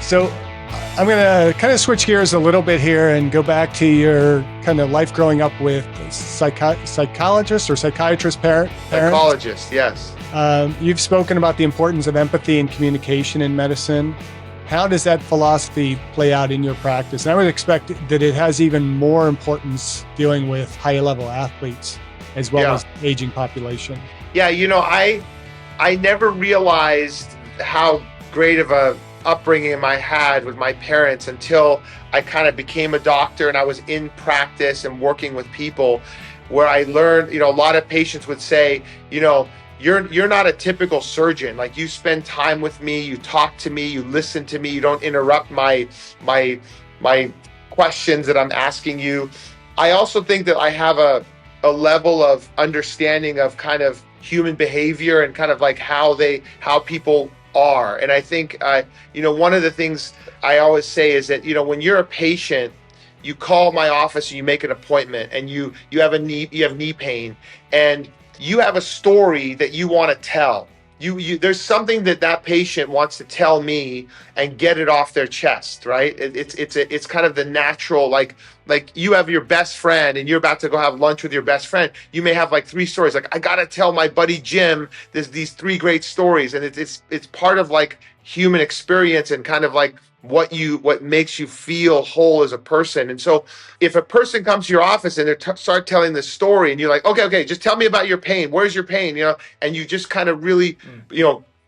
So I'm going to kind of switch gears a little bit here and go back to your kind of life growing up with psychologist or psychiatrist parents. Psychologist, yes. You've spoken about the importance of empathy and communication in medicine. How does that philosophy play out in your practice? And I would expect that it has even more importance dealing with high-level athletes as well as aging population. Yeah, I never realized how great of a upbringing I had with my parents until I kind of became a doctor and I was in practice and working with people, where I learned, a lot of patients would say, you're not a typical surgeon. Like, you spend time with me, you talk to me, you listen to me, you don't interrupt my questions that I'm asking you. I also think that I have a level of understanding of kind of human behavior and kind of like how people are. And I think, one of the things I always say is that, when you're a patient, you call my office and you make an appointment and you have knee pain and you have a story that you want to tell. There's something that patient wants to tell me and get it off their chest, right? It's kind of the natural, like you have your best friend and you're about to go have lunch with your best friend. You may have like 3 stories. Like, I got to tell my buddy Jim these 3 great stories. And it's part of like human experience and kind of like what makes you feel whole as a person. And so if a person comes to your office and they start telling this story and you're like, okay, just tell me about your pain. Where's your pain? And you just kind of really,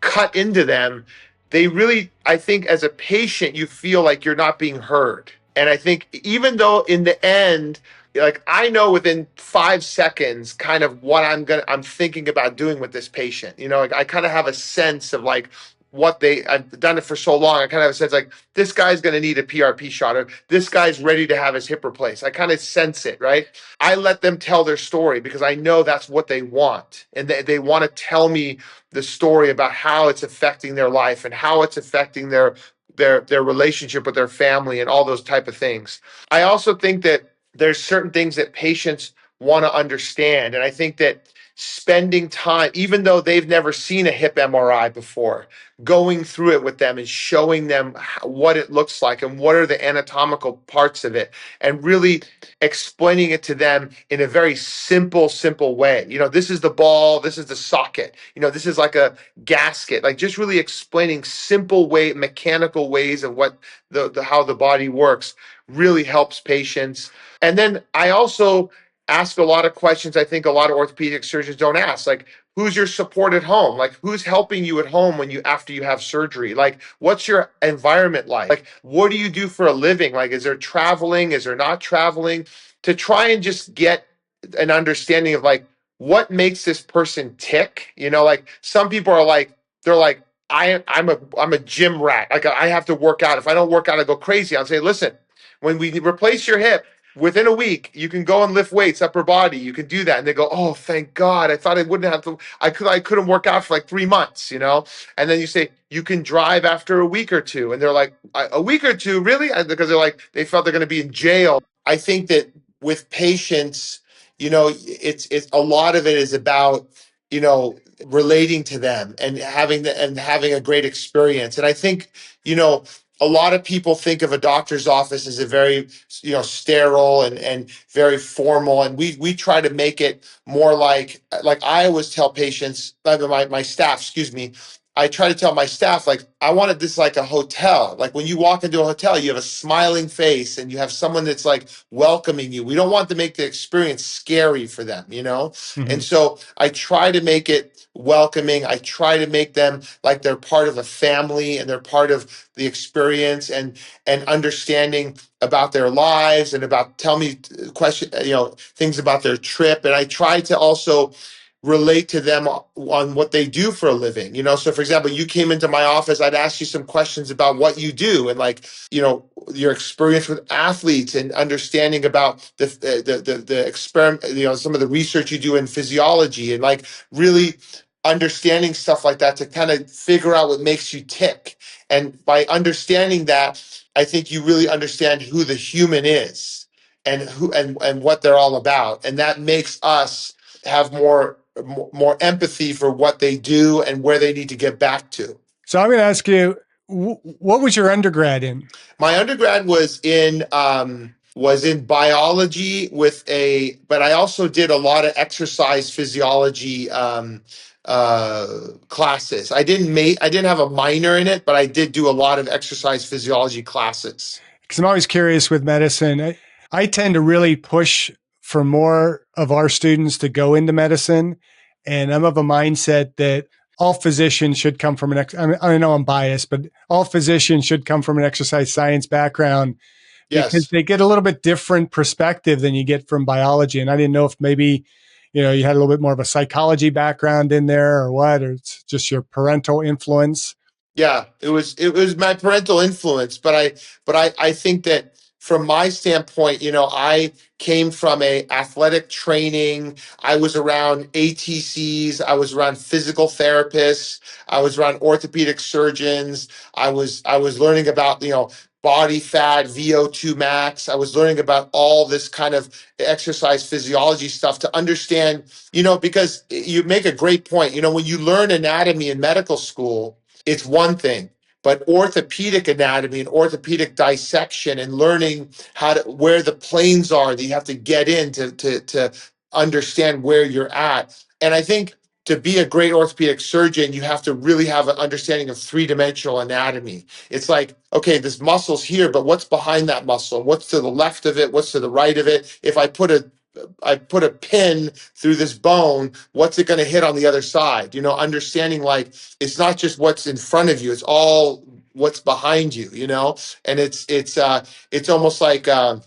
cut into them. They really, I think as a patient, you feel like you're not being heard. And I think even though in the end, like, I know within 5 seconds kind of what I'm thinking about doing with this patient. Like, I kind of have a sense of like I've done it for so long. I kind of have a sense like, this guy's going to need a PRP shot, or this guy's ready to have his hip replaced. I kind of sense it, right? I let them tell their story because I know that's what they want. And they want to tell me the story about how it's affecting their life and how it's affecting their relationship with their family and all those type of things. I also think that there's certain things that patients want to understand. And I think that spending time, even though they've never seen a hip MRI before, going through it with them and showing them what it looks like and what are the anatomical parts of it, and really explaining it to them in a very simple way. This is the ball, this is the socket, this is like a gasket, like just really explaining mechanical ways of what how the body works really helps patients. And then I also ask a lot of questions I think a lot of orthopedic surgeons don't ask, like, who's your support at home? Like, who's helping you at home after you have surgery? Like, what's your environment like? Like, what do you do for a living? Like, is there traveling? Is there not traveling? To try and just get an understanding of like, what makes this person tick? Like, some people are like, they're like, I'm a gym rat. Like, I have to work out. If I don't work out, I go crazy. I'll say, listen, when we replace your hip, within a week, you can go and lift weights, upper body. You can do that. And they go, oh, thank God. I thought I wouldn't have to. I couldn't work out for like 3 months, And then you say, you can drive after a week or two. And they're like, a week or two, really? Because they felt they're going to be in jail. I think that with patients, it's a lot of it is about, relating to them and having a great experience. And I think, a lot of people think of a doctor's office as a very, sterile and very formal. And we try to make it more like I always tell patients, my staff, excuse me, I try to tell my staff, like, I wanted this like a hotel. Like, when you walk into a hotel, you have a smiling face and you have someone that's like welcoming you. We don't want to make the experience scary for them, Mm-hmm. And so I try to make it welcoming. I try to make them like they're part of a family and they're part of the experience and understanding about their lives and about tell me things about their trip. And I try to also relate to them on what they do for a living. So for example, you came into my office, I'd ask you some questions about what you do and like, your experience with athletes and understanding about the experiment, some of the research you do in physiology and like really understanding stuff like that to kind of figure out what makes you tick. And by understanding that, I think you really understand who the human is and what they're all about. And that makes us have more empathy for what they do and where they need to get back to. So I'm going to ask you, what was your undergrad in? My undergrad was in biology but I also did a lot of exercise physiology classes. I didn't have a minor in it, but I did do a lot of exercise physiology classes. Because I'm always curious with medicine. I tend to really push for more of our students to go into medicine. And I'm of a mindset that all physicians should come from I know I'm biased, but all physicians should come from an exercise science background because Yes. they get a little bit different perspective than you get from biology. And I didn't know if maybe, you had a little bit more of a psychology background in there or what, or it's just your parental influence. Yeah, it was my parental influence, but I think that from my standpoint, I came from a athletic training. I was around ATCs, I was around physical therapists, I was around orthopedic surgeons. I was learning about, body fat, VO2 max. I was learning about all this kind of exercise physiology stuff to understand, because you make a great point. When you learn anatomy in medical school, it's one thing, but orthopedic anatomy and orthopedic dissection and learning where the planes are that you have to get in to understand where you're at. And I think to be a great orthopedic surgeon, you have to really have an understanding of three-dimensional anatomy. It's like, okay, this muscle's here, but what's behind that muscle? What's to the left of it? What's to the right of it? If I put a pin through this bone, what's it going to hit on the other side? Understanding, like, it's not just what's in front of you, it's all what's behind you. And it's almost like a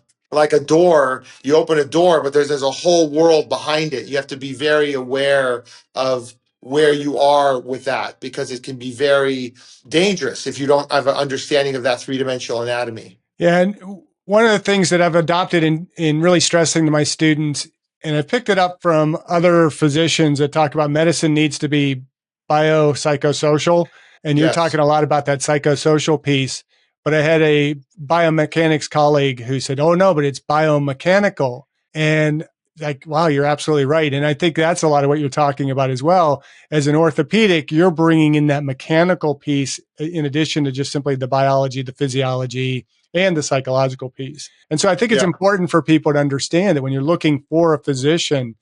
door. You open a door, but there's a whole world behind it. You have to be very aware of where you are with that, because it can be very dangerous if you don't have an understanding of that three-dimensional anatomy. Yeah, and one of the things that I've adopted in really stressing to my students, and I picked it up from other physicians that talk about medicine needs to be biopsychosocial, and you're talking Yes. a lot about that psychosocial piece. But I had a biomechanics colleague who said, "Oh no, but it's biomechanical," and like, wow, you're absolutely right. And I think that's a lot of what you're talking about as well. As an orthopedic, you're bringing in that mechanical piece in addition to just simply the biology, the physiology, and the psychological piece. And so I think it's Yeah. important for people to understand that when you're looking for a physician,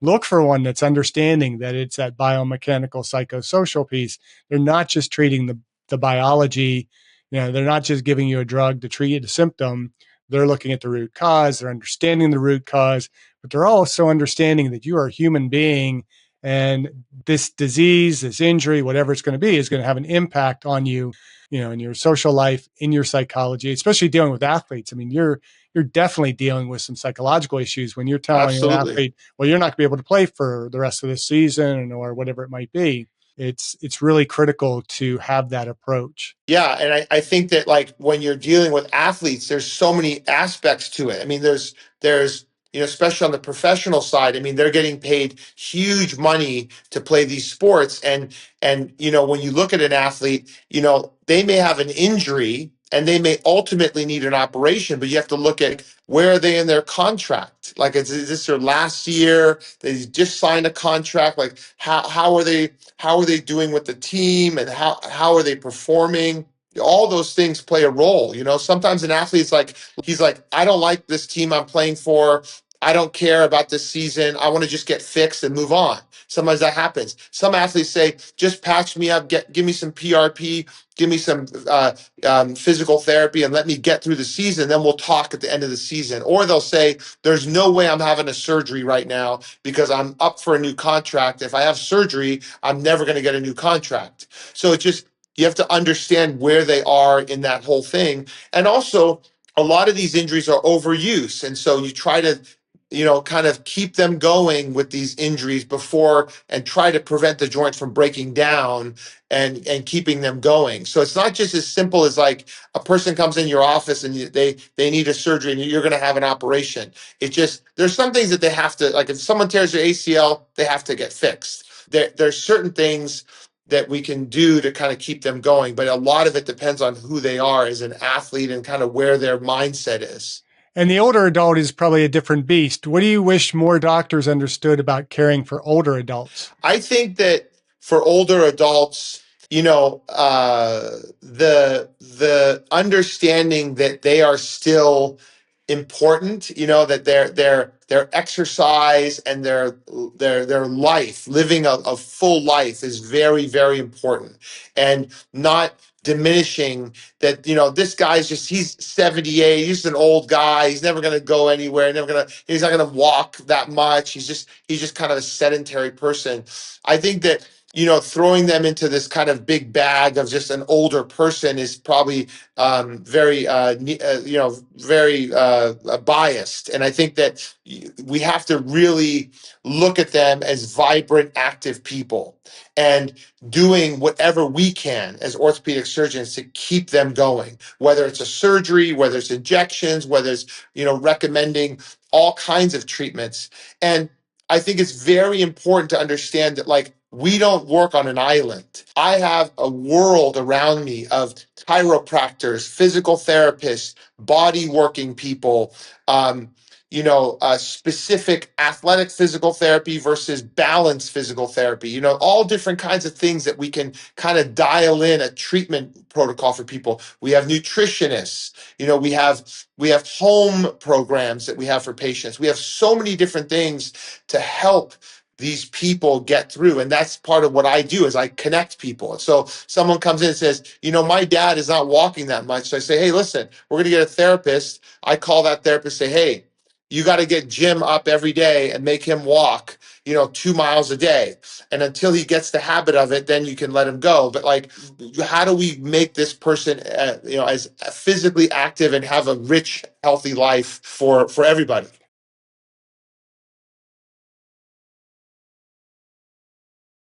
look for one that's understanding that it's that biomechanical psychosocial piece. They're not just treating the biology, they're not just giving you a drug to treat a symptom. They're looking at the root cause, they're understanding the root cause, but they're also understanding that you are a human being and this disease, this injury, whatever it's going to be, is going to have an impact on you, in your social life, in your psychology, especially dealing with athletes. I mean, you're definitely dealing with some psychological issues when you're telling an Absolutely. athlete, well, you're not going to be able to play for the rest of this season or whatever it might be. It's really critical to have that approach. Yeah, and I think that, like, when you're dealing with athletes, there's so many aspects to it. I mean, there's especially on the professional side. I mean, they're getting paid huge money to play these sports, and when you look at an athlete, they may have an injury and they may ultimately need an operation, but you have to look at where are they in their contract. Like, is this their last year? They just signed a contract. Like, how are they doing with the team, and how are they performing? All those things play a role. Sometimes an athlete's like, he's like, I don't like this team I'm playing for. I don't care about this season. I want to just get fixed and move on. Sometimes that happens. Some athletes say, just patch me up, give me some PRP, give me some physical therapy, and let me get through the season. Then we'll talk at the end of the season. Or they'll say, there's no way I'm having a surgery right now because I'm up for a new contract. If I have surgery, I'm never going to get a new contract. So it's just, you have to understand where they are in that whole thing. And also, a lot of these injuries are overuse. And so you try to, kind of keep them going with these injuries before, and try to prevent the joint from breaking down, and keeping them going. So it's not just as simple as, like, a person comes in your office and they need a surgery and you're going to have an operation. It just, there's some things that they have to, like, if someone tears their ACL, they have to get fixed. There's certain things that we can do to kind of keep them going, but a lot of it depends on who they are as an athlete and kind of where their mindset is. And the older adult is probably a different beast. What do you wish more doctors understood about caring for older adults? I think that for older adults, the understanding that they are still important, that their exercise and their life, living a full life, is very, very important, and not diminishing that, this guy's just, he's 78, he's an old guy, he's never going to go anywhere, he's not going to walk that much, he's just kind of a sedentary person. I think that, throwing them into this kind of big bag of just an older person is probably very very biased, and I think that we have to really look at them as vibrant, active people, and doing whatever we can as orthopedic surgeons to keep them going, whether it's a surgery, whether it's injections, whether it's recommending all kinds of treatments. And I think it's very important to understand that, like, we don't work on an island. I have a world around me of chiropractors, physical therapists, body working people, specific athletic physical therapy versus balanced physical therapy, all different kinds of things that we can kind of dial in a treatment protocol for people. We have nutritionists, we have home programs that we have for patients. We have so many different things to help these people get through, and that's part of what I do, is I connect people. So someone comes in and says, my dad is not walking that much, so I say, hey, listen, we're going to get a therapist. I call that therapist, say, hey, you got to get Jim up every day and make him walk 2 miles a day, and until he gets the habit of it, then you can let him go. But, like, how do we make this person as physically active and have a rich, healthy life for everybody?